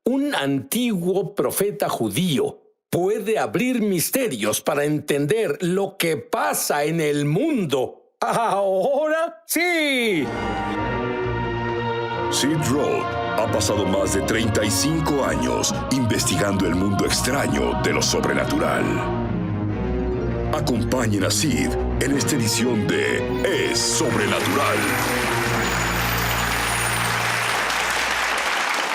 un antiguo profeta judío puede abrir misterios para entender lo que pasa en el mundo. ¡Ahora sí! Sid Roth ha pasado más de 35 años investigando el mundo extraño de lo sobrenatural. Acompañen a Sid en esta edición de Es Sobrenatural.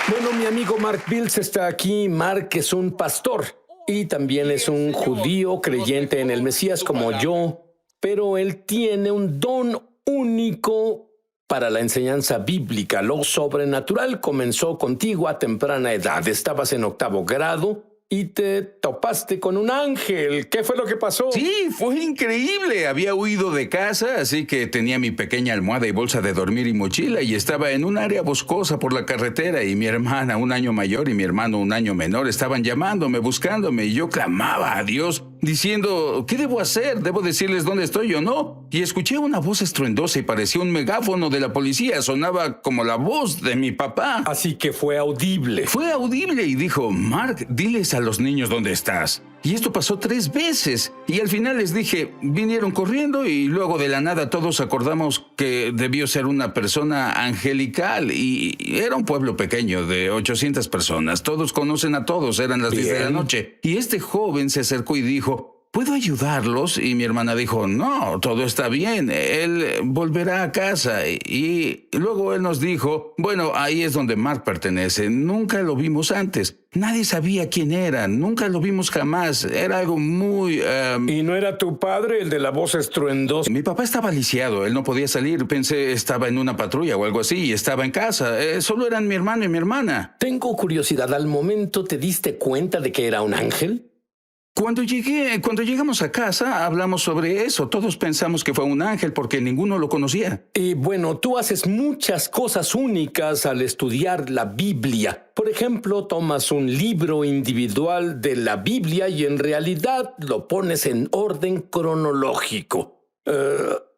Bueno, mi amigo Mark Bills está aquí. Mark es un pastor y también es un judío creyente en el Mesías como yo, pero él tiene un don único para la enseñanza bíblica. Lo sobrenatural comenzó contigo a temprana edad. Estabas en 8º grado y te topaste con un ángel. ¿Qué fue lo que pasó? Sí, fue increíble. Había huido de casa, así que tenía mi pequeña almohada y bolsa de dormir y mochila y estaba en un área boscosa por la carretera y mi hermana, 1 año mayor, y mi hermano, 1 año menor, estaban llamándome, buscándome y yo clamaba a Dios diciendo, ¿qué debo hacer? ¿Debo decirles dónde estoy o no? Y escuché una voz estruendosa y parecía un megáfono de la policía. Sonaba como la voz de mi papá. Así que fue audible. Fue audible y dijo, Mark, diles a los niños dónde estás. Y esto pasó 3 veces. Y al final les dije, vinieron corriendo y luego de la nada todos acordamos que debió ser una persona angelical. Y era un pueblo pequeño de 800 personas. Todos conocen a todos, eran las 10 de la noche. Y este joven se acercó y dijo, ¿puedo ayudarlos? Y mi hermana dijo, no, todo está bien, él volverá a casa. Y luego él nos dijo, bueno, ahí es donde Mark pertenece. Nunca lo vimos antes. Nadie sabía quién era, nunca lo vimos jamás. Era algo muy... ¿Y no era tu padre el de la voz estruendosa? Mi papá estaba lisiado, él no podía salir. Pensé estaba en una patrulla o algo así y estaba en casa. Solo eran mi hermano y mi hermana. Tengo curiosidad, ¿al momento te diste cuenta de que era un ángel? Cuando llegamos a casa, hablamos sobre eso. Todos pensamos que fue un ángel porque ninguno lo conocía. Y bueno, tú haces muchas cosas únicas al estudiar la Biblia. Por ejemplo, tomas un libro individual de la Biblia y en realidad lo pones en orden cronológico.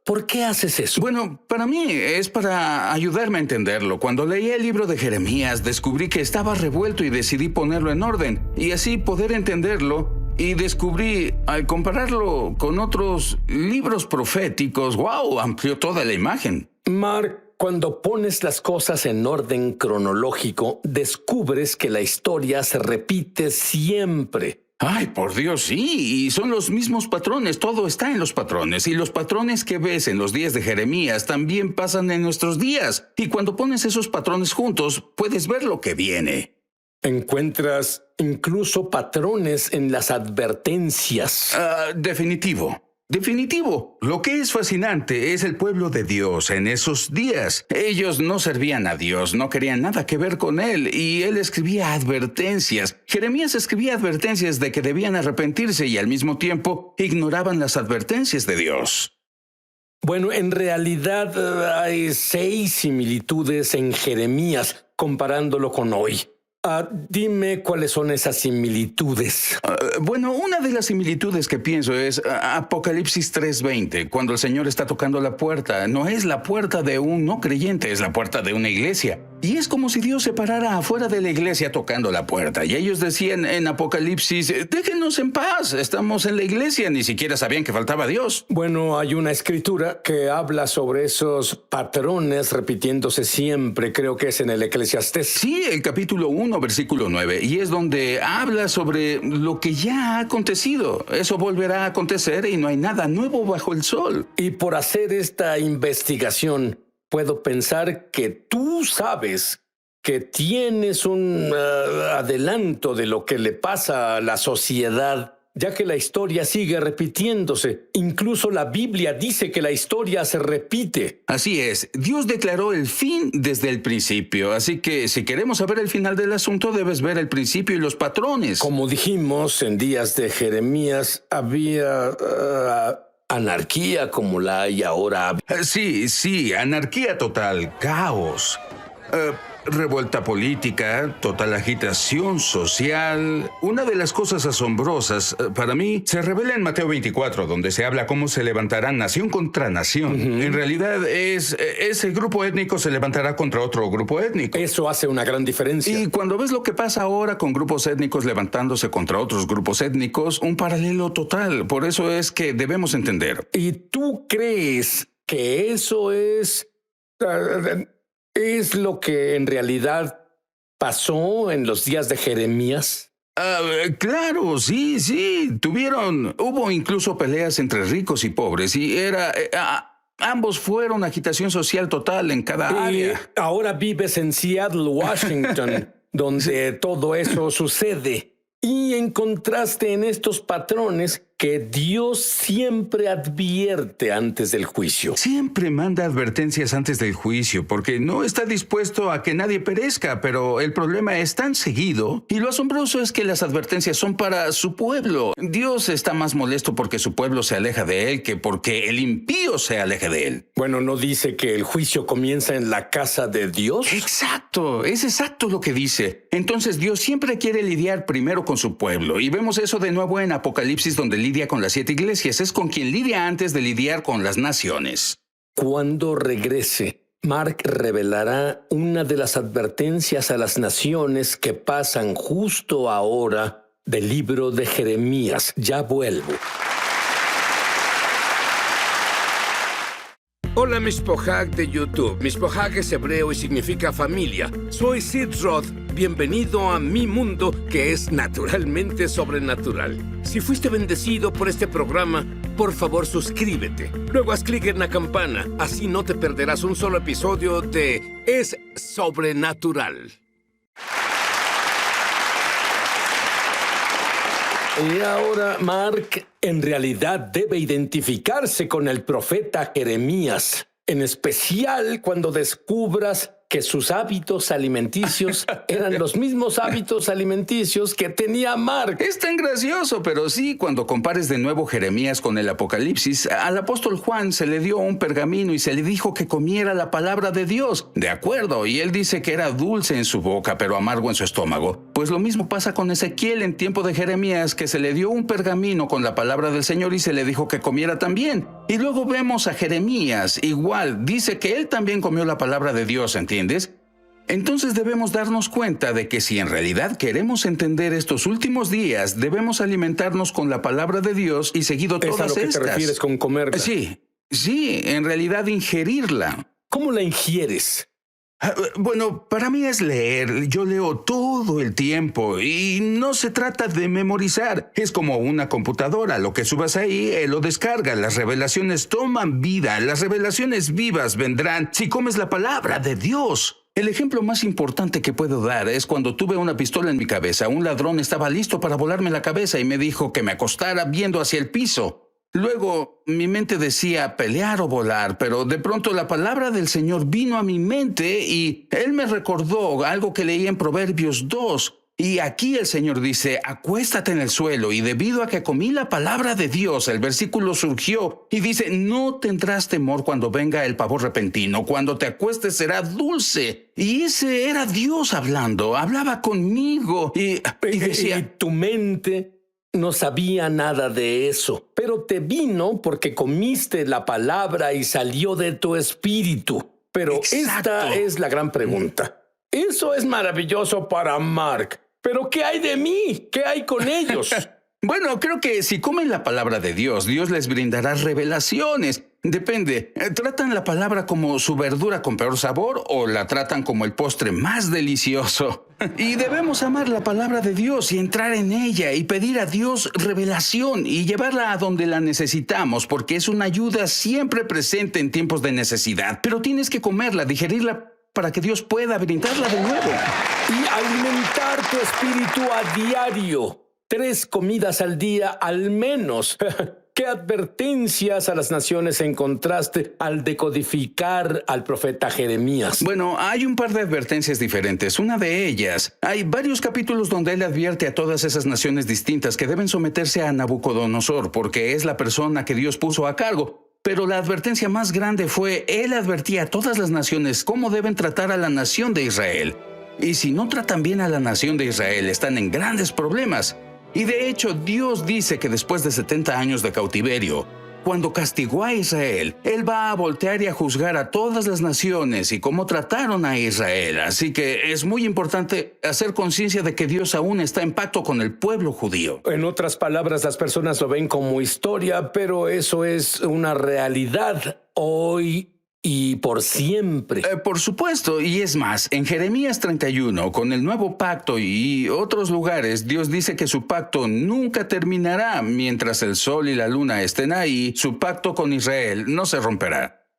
¿Por qué haces eso? Bueno, para mí es para ayudarme a entenderlo. Cuando leí el libro de Jeremías, descubrí que estaba revuelto y decidí ponerlo en orden y así poder entenderlo. Y descubrí, al compararlo con otros libros proféticos, ¡wow!, amplió toda la imagen. Mark, cuando pones las cosas en orden cronológico, descubres que la historia se repite siempre. Ay, por Dios, sí, y son los mismos patrones, todo está en los patrones, y los patrones que ves en los días de Jeremías también pasan en nuestros días, y cuando pones esos patrones juntos, puedes ver lo que viene. Encuentras incluso patrones en las advertencias. Definitivo. Lo que es fascinante es el pueblo de Dios en esos días. Ellos no servían a Dios, no querían nada que ver con Él, y Él escribía advertencias. Jeremías escribía advertencias de que debían arrepentirse y al mismo tiempo ignoraban las advertencias de Dios. Bueno, en realidad hay 6 similitudes en Jeremías comparándolo con hoy. Dime cuáles son esas similitudes. Bueno, una de las similitudes que pienso es Apocalipsis 3:20, cuando el Señor está tocando la puerta. No es la puerta de un no creyente, es la puerta de una iglesia. Y es como si Dios se parara afuera de la iglesia tocando la puerta. Y ellos decían en Apocalipsis, déjenos en paz, estamos en la iglesia. Ni siquiera sabían que faltaba Dios. Bueno, hay una escritura que habla sobre esos patrones repitiéndose siempre. Creo que es en el Eclesiastés. Sí, el capítulo 1, versículo 9. Y es donde habla sobre lo que ya ha acontecido. Eso volverá a acontecer y no hay nada nuevo bajo el sol. Y por hacer esta investigación, puedo pensar que tú sabes que tienes un adelanto de lo que le pasa a la sociedad, ya que la historia sigue repitiéndose. Incluso la Biblia dice que la historia se repite. Así es, Dios declaró el fin desde el principio, así que si queremos saber el final del asunto, debes ver el principio y los patrones. Como dijimos, en días de Jeremías había anarquía como la hay ahora. Sí, anarquía total, caos. revuelta política, total agitación social. Una de las cosas asombrosas para mí se revela en Mateo 24, donde se habla cómo se levantarán nación contra nación. En realidad ese grupo étnico se levantará contra otro grupo étnico. Eso hace una gran diferencia. Y cuando ves lo que pasa ahora con grupos étnicos levantándose contra otros grupos étnicos, un paralelo total. Por eso es que debemos entender. ¿Y tú crees que eso es lo que en realidad pasó en los días de Jeremías? Claro, sí. Hubo incluso peleas entre ricos y pobres y ambos fueron agitación social total en cada área. Ahora vives en Seattle, Washington, donde todo eso sucede. Y encontraste en estos patrones que Dios siempre advierte antes del juicio. Siempre manda advertencias antes del juicio porque no está dispuesto a que nadie perezca, pero el problema es tan seguido y lo asombroso es que las advertencias son para su pueblo. Dios está más molesto porque su pueblo se aleja de él que porque el impío se aleje de él. Bueno, ¿no dice que el juicio comienza en la casa de Dios? Exacto, es exacto lo que dice. Entonces Dios siempre quiere lidiar primero con su pueblo y vemos eso de nuevo en Apocalipsis donde lidia con las 7 iglesias. Es con quien lidia antes de lidiar con las naciones. Cuando regrese, Mark revelará una de las advertencias a las naciones que pasan justo ahora del libro de Jeremías. Ya vuelvo. Hola Mishpohag de YouTube. Mishpohag es hebreo y significa familia. Soy Sid Roth. Bienvenido a mi mundo, que es naturalmente sobrenatural. Si fuiste bendecido por este programa, por favor suscríbete. Luego haz clic en la campana. Así no te perderás un solo episodio de Es Sobrenatural. Y ahora Mark en realidad debe identificarse con el profeta Jeremías, en especial cuando descubras que sus hábitos alimenticios eran los mismos hábitos alimenticios que tenía Mark. Es tan gracioso, pero sí, cuando compares de nuevo Jeremías con el Apocalipsis, al apóstol Juan se le dio un pergamino y se le dijo que comiera la palabra de Dios. De acuerdo, y él dice que era dulce en su boca, pero amargo en su estómago. Pues lo mismo pasa con Ezequiel en tiempo de Jeremías, que se le dio un pergamino con la palabra del Señor y se le dijo que comiera también. Y luego vemos a Jeremías, igual, dice que él también comió la palabra de Dios, ¿entiendes? Entonces debemos darnos cuenta de que si en realidad queremos entender estos últimos días, debemos alimentarnos con la palabra de Dios y seguido todas estas. ¿Es a lo que te refieres con comerla? Sí, en realidad ingerirla. ¿Cómo la ingieres? Bueno, para mí es leer. Yo leo todo el tiempo y no se trata de memorizar. Es como una computadora. Lo que subas ahí, él lo descarga. Las revelaciones toman vida. Las revelaciones vivas vendrán si comes la palabra de Dios. El ejemplo más importante que puedo dar es cuando tuve una pistola en mi cabeza. Un ladrón estaba listo para volarme la cabeza y me dijo que me acostara viendo hacia el piso. Luego, mi mente decía pelear o volar, pero de pronto la palabra del Señor vino a mi mente y Él me recordó algo que leí en Proverbios 2. Y aquí el Señor dice, acuéstate en el suelo, y debido a que comí la palabra de Dios, el versículo surgió y dice, no tendrás temor cuando venga el pavor repentino, cuando te acuestes será dulce. Y ese era Dios hablando, hablaba conmigo y decía, Y tu mente no sabía nada de eso, pero te vino porque comiste la palabra y salió de tu espíritu. Pero Exacto. Esta es la gran pregunta. Eso es maravilloso para Mark, pero ¿qué hay de mí? ¿Qué hay con ellos? Bueno, creo que si comen la palabra de Dios, Dios les brindará revelaciones. Depende. ¿Tratan la palabra como su verdura con peor sabor o la tratan como el postre más delicioso? Y debemos amar la palabra de Dios y entrar en ella y pedir a Dios revelación y llevarla a donde la necesitamos, porque es una ayuda siempre presente en tiempos de necesidad. Pero tienes que comerla, digerirla para que Dios pueda brindarla de nuevo. Y alimentar tu espíritu a diario. 3 comidas al día al menos. ¿Qué advertencias a las naciones encontraste al decodificar al profeta Jeremías? Bueno, hay un par de advertencias diferentes. Una de ellas, hay varios capítulos donde él advierte a todas esas naciones distintas que deben someterse a Nabucodonosor porque es la persona que Dios puso a cargo. Pero la advertencia más grande fue, él advertía a todas las naciones cómo deben tratar a la nación de Israel. Y si no tratan bien a la nación de Israel, están en grandes problemas. Y de hecho, Dios dice que después de 70 años de cautiverio, cuando castigó a Israel, Él va a voltear y a juzgar a todas las naciones y cómo trataron a Israel. Así que es muy importante hacer conciencia de que Dios aún está en pacto con el pueblo judío. En otras palabras, las personas lo ven como historia, pero eso es una realidad hoy y por siempre. Por supuesto, y es más, en Jeremías 31, con el nuevo pacto y otros lugares, Dios dice que su pacto nunca terminará. Mientras el sol y la luna estén ahí, su pacto con Israel no se romperá.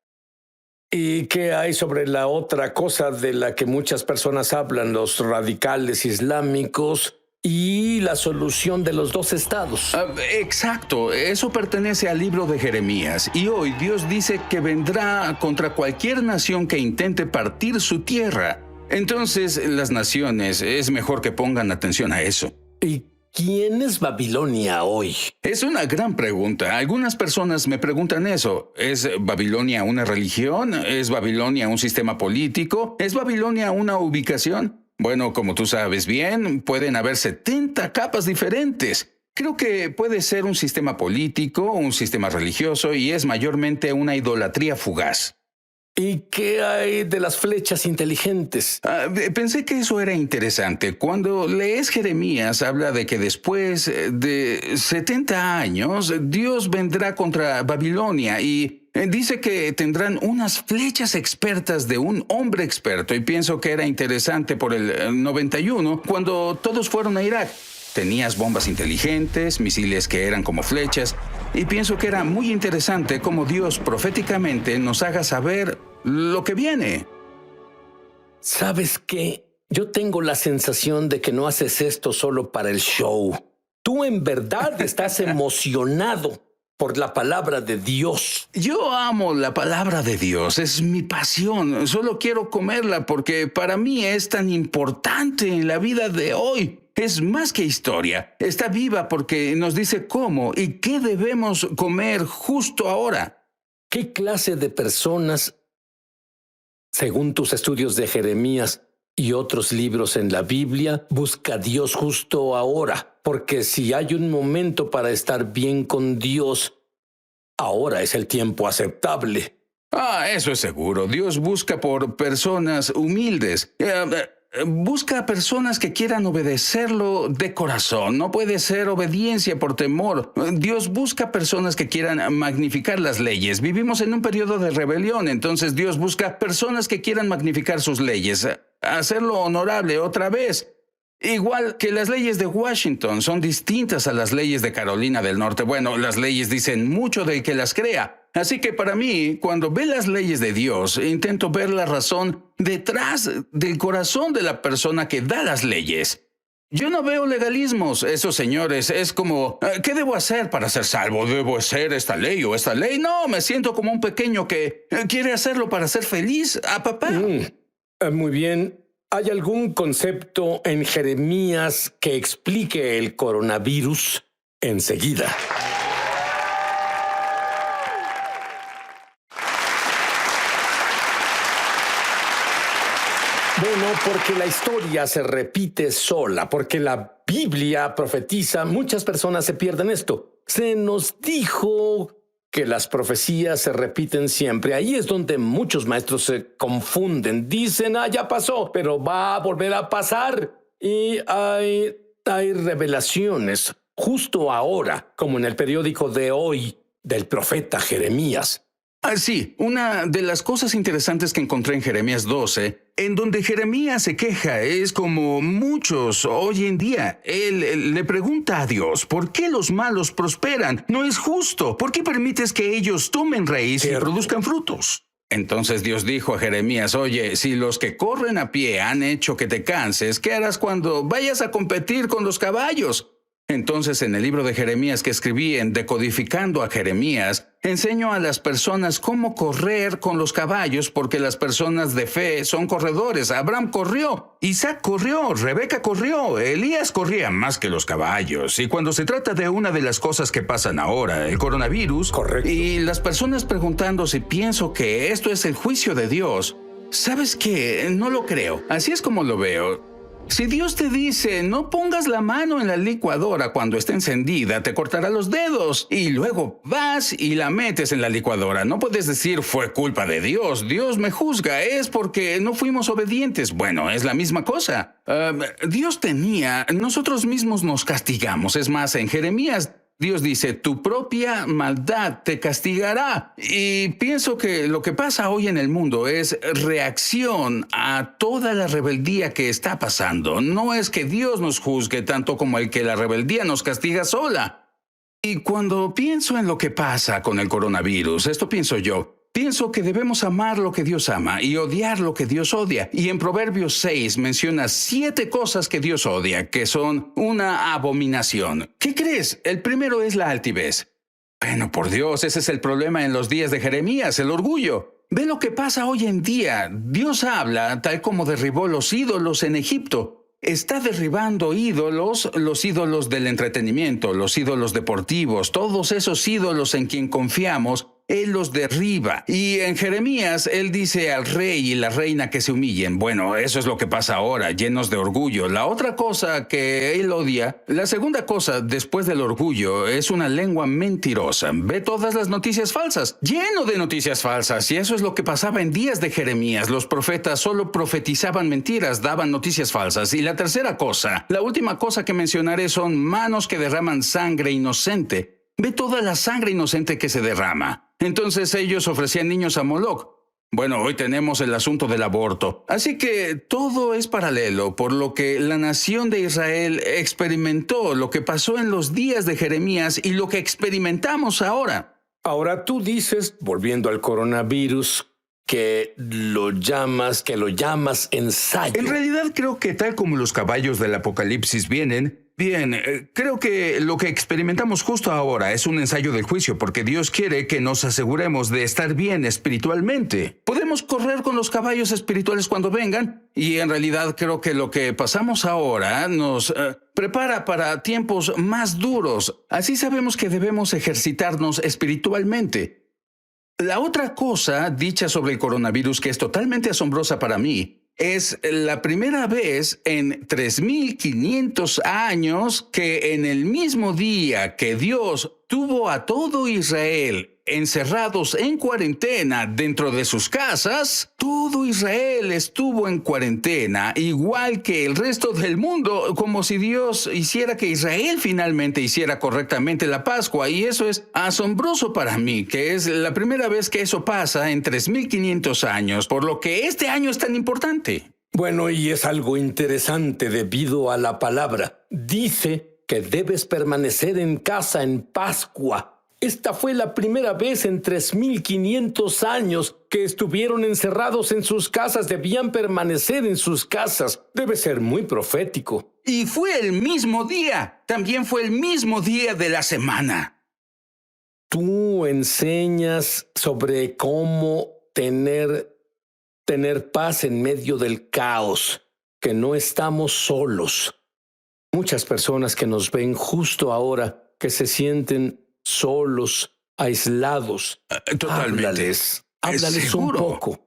¿Y qué hay sobre la otra cosa de la que muchas personas hablan, los radicales islámicos y la solución de los dos estados? Exacto, eso pertenece al libro de Jeremías. Y hoy Dios dice que vendrá contra cualquier nación que intente partir su tierra. Entonces, las naciones, es mejor que pongan atención a eso. ¿Y quién es Babilonia hoy? Es una gran pregunta. Algunas personas me preguntan eso. ¿Es Babilonia una religión? ¿Es Babilonia un sistema político? ¿Es Babilonia una ubicación? Bueno, como tú sabes bien, pueden haber 70 capas diferentes. Creo que puede ser un sistema político, un sistema religioso y es mayormente una idolatría fugaz. ¿Y qué hay de las flechas inteligentes? Pensé que eso era interesante. Cuando lees Jeremías, habla de que después de 70 años, Dios vendrá contra Babilonia y dice que tendrán unas flechas expertas de un hombre experto. Y pienso que era interesante por el 91, cuando todos fueron a Irak. Tenías bombas inteligentes, misiles que eran como flechas, y pienso que era muy interesante cómo Dios proféticamente nos haga saber lo que viene. ¿Sabes qué? Yo tengo la sensación de que no haces esto solo para el show. Tú en verdad estás emocionado por la palabra de Dios. Yo amo la palabra de Dios, es mi pasión. Solo quiero comerla porque para mí es tan importante en la vida de hoy. Es más que historia. Está viva porque nos dice cómo y qué debemos comer justo ahora. ¿Qué clase de personas, según tus estudios de Jeremías y otros libros en la Biblia, busca a Dios justo ahora? Porque si hay un momento para estar bien con Dios, ahora es el tiempo aceptable. Eso es seguro. Dios busca por personas humildes. Busca a personas que quieran obedecerlo de corazón. No puede ser obediencia por temor. Dios busca personas que quieran magnificar las leyes. Vivimos en un periodo de rebelión, entonces Dios busca personas que quieran magnificar sus leyes, hacerlo honorable otra vez. Igual que las leyes de Washington son distintas a las leyes de Carolina del Norte. Bueno, las leyes dicen mucho del que las crea. Así que para mí, cuando ve las leyes de Dios, intento ver la razón detrás del corazón de la persona que da las leyes. Yo no veo legalismos. Esos señores es como, ¿qué debo hacer para ser salvo? ¿Debo hacer esta ley o esta ley? No, me siento como un pequeño que quiere hacerlo para ser feliz a papá. Muy bien. ¿Hay algún concepto en Jeremías que explique el coronavirus? Enseguida. Bueno, porque la historia se repite sola, porque la Biblia profetiza, muchas personas se pierden esto. Se nos dijo que las profecías se repiten siempre. Ahí es donde muchos maestros se confunden. Dicen, ya pasó, pero va a volver a pasar. Y hay revelaciones justo ahora, como en el periódico de hoy, del profeta Jeremías. Sí, una de las cosas interesantes que encontré en Jeremías 12, en donde Jeremías se queja, es como muchos hoy en día. Él le pregunta a Dios, ¿por qué los malos prosperan? No es justo. ¿Por qué permites que ellos tomen raíz y produzcan frutos? Entonces Dios dijo a Jeremías, oye, si los que corren a pie han hecho que te canses, ¿qué harás cuando vayas a competir con los caballos? Entonces, en el libro de Jeremías que escribí en Decodificando a Jeremías, Enseño a las personas cómo correr con los caballos porque las personas de fe son corredores. Abraham corrió, Isaac corrió, Rebeca corrió, Elías corría más que los caballos. Y cuando se trata de una de las cosas que pasan ahora, el coronavirus, Correcto. y las personas preguntando si pienso que esto es el juicio de Dios, ¿sabes qué? No lo creo. Así es como lo veo. Si Dios te dice, no pongas la mano en la licuadora cuando esté encendida, te cortará los dedos. Y luego vas y la metes en la licuadora. No puedes decir, fue culpa de Dios. Dios me juzga. Es porque no fuimos obedientes. Bueno, es la misma cosa. Nosotros mismos nos castigamos. Es más, en Jeremías, Dios dice, tu propia maldad te castigará. Y pienso que lo que pasa hoy en el mundo es reacción a toda la rebeldía que está pasando. No es que Dios nos juzgue tanto como el que la rebeldía nos castiga sola. Y cuando pienso en lo que pasa con el coronavirus, esto pienso yo. Pienso que debemos amar lo que Dios ama y odiar lo que Dios odia. Y en Proverbios 6 menciona 7 cosas que Dios odia, que son una abominación. ¿Qué crees? El primero es la altivez. Bueno, por Dios, ese es el problema en los días de Jeremías, el orgullo. Ve lo que pasa hoy en día. Dios habla tal como derribó los ídolos en Egipto. Está derribando ídolos, los ídolos del entretenimiento, los ídolos deportivos, todos esos ídolos en quien confiamos. Él los derriba. Y en Jeremías, él dice al rey y la reina que se humillen. Bueno, eso es lo que pasa ahora, llenos de orgullo. La otra cosa que él odia, la segunda cosa después del orgullo, es una lengua mentirosa. Ve todas las noticias falsas, lleno de noticias falsas. Y eso es lo que pasaba en días de Jeremías. Los profetas solo profetizaban mentiras, daban noticias falsas. Y la tercera cosa, la última cosa que mencionaré son manos que derraman sangre inocente. Ve toda la sangre inocente que se derrama. Entonces ellos ofrecían niños a Moloch. Bueno, hoy tenemos el asunto del aborto. Así que todo es paralelo, por lo que la nación de Israel experimentó lo que pasó en los días de Jeremías y lo que experimentamos ahora. Ahora tú dices, volviendo al coronavirus, que lo llamas ensayo. En realidad creo que tal como los caballos del Apocalipsis creo que lo que experimentamos justo ahora es un ensayo del juicio porque Dios quiere que nos aseguremos de estar bien espiritualmente. Podemos correr con los caballos espirituales cuando vengan y en realidad creo que lo que pasamos ahora nos prepara para tiempos más duros. Así sabemos que debemos ejercitarnos espiritualmente. La otra cosa dicha sobre el coronavirus que es totalmente asombrosa para mí es la primera vez en 3,500 años que en el mismo día que Dios tuvo a todo Israel encerrados en cuarentena dentro de sus casas, todo Israel estuvo en cuarentena, igual que el resto del mundo, como si Dios hiciera que Israel finalmente hiciera correctamente la Pascua. Y eso es asombroso para mí, que es la primera vez que eso pasa en 3,500 años, por lo que este año es tan importante. Bueno, y es algo interesante debido a la palabra. Dice que debes permanecer en casa en Pascua. Esta fue la primera vez en 3,500 años que estuvieron encerrados en sus casas. Debían permanecer en sus casas. Debe ser muy profético. Y fue el mismo día. También fue el mismo día de la semana. Tú enseñas sobre cómo tener paz en medio del caos, que no estamos solos. Muchas personas que nos ven justo ahora, que se sienten solos, aislados. Totalmente. Háblales un poco.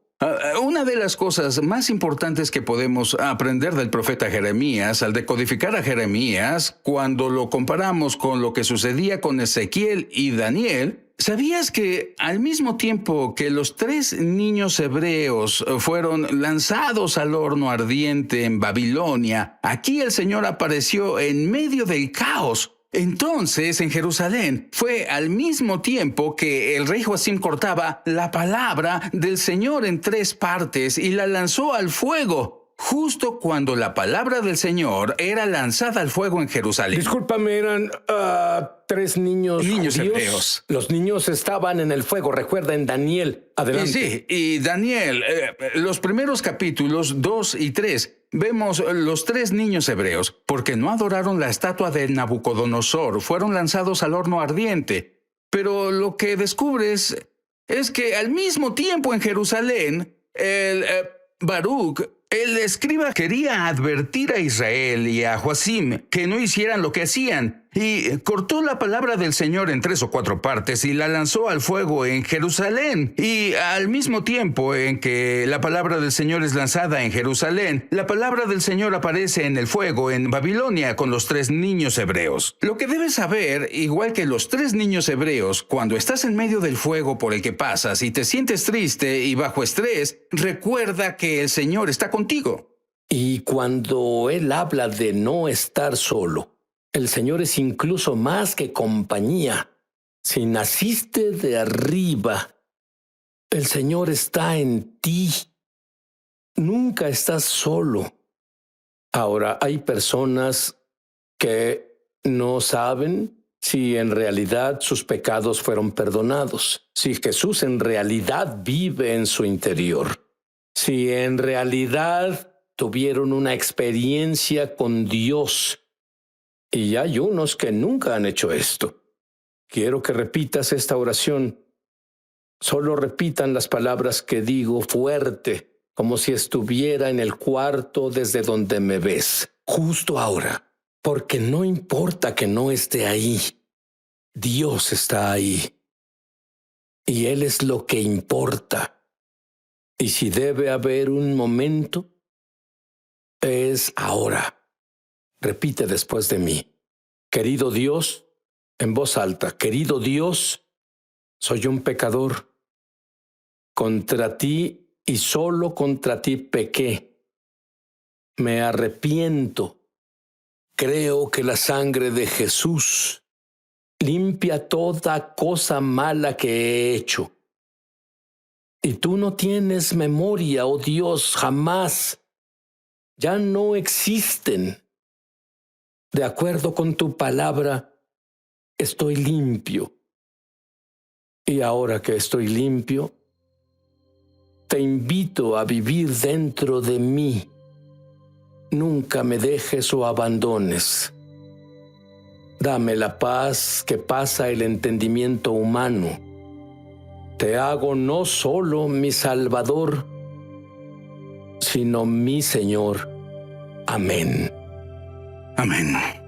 Una de las cosas más importantes que podemos aprender del profeta Jeremías, al decodificar a Jeremías, cuando lo comparamos con lo que sucedía con Ezequiel y Daniel, ¿sabías que al mismo tiempo que los 3 niños hebreos fueron lanzados al horno ardiente en Babilonia, aquí el Señor apareció en medio del caos? Entonces, en Jerusalén, fue al mismo tiempo que el rey Joacim cortaba la palabra del Señor en 3 partes y la lanzó al fuego, justo cuando la palabra del Señor era lanzada al fuego en Jerusalén. Discúlpame, eran 3 niños judíos hebreos. Los niños estaban en el fuego, recuerda en Daniel. Adelante. Sí, y Daniel, los primeros capítulos 2 y 3, vemos los 3 niños hebreos, porque no adoraron la estatua de Nabucodonosor, fueron lanzados al horno ardiente. Pero lo que descubres es que al mismo tiempo en Jerusalén, Baruch, el escriba, quería advertir a Israel y a Joacim que no hicieran lo que hacían, y cortó la palabra del Señor en 3 o 4 partes y la lanzó al fuego en Jerusalén. Y al mismo tiempo en que la palabra del Señor es lanzada en Jerusalén, la palabra del Señor aparece en el fuego en Babilonia con los 3 niños hebreos. Lo que debes saber, igual que los 3 niños hebreos, cuando estás en medio del fuego por el que pasas y te sientes triste y bajo estrés, recuerda que el Señor está contigo. Y cuando Él habla de no estar solo, el Señor es incluso más que compañía. Si naciste de arriba, el Señor está en ti. Nunca estás solo. Ahora, hay personas que no saben si en realidad sus pecados fueron perdonados, si Jesús en realidad vive en su interior, si en realidad tuvieron una experiencia con Dios. Y hay unos que nunca han hecho esto. Quiero que repitas esta oración. Solo repitan las palabras que digo fuerte, como si estuviera en el cuarto desde donde me ves, justo ahora, porque no importa que no esté ahí. Dios está ahí. Y Él es lo que importa. Y si debe haber un momento, es ahora. Repite después de mí. Querido Dios, en voz alta, querido Dios, soy un pecador. Contra ti y solo contra ti pequé. Me arrepiento. Creo que la sangre de Jesús limpia toda cosa mala que he hecho. Y tú no tienes memoria, oh Dios, jamás. Ya no existen. De acuerdo con tu palabra, estoy limpio. Y ahora que estoy limpio, te invito a vivir dentro de mí. Nunca me dejes o abandones. Dame la paz que pasa el entendimiento humano. Te hago no solo mi Salvador, sino mi Señor. Amén. Amén.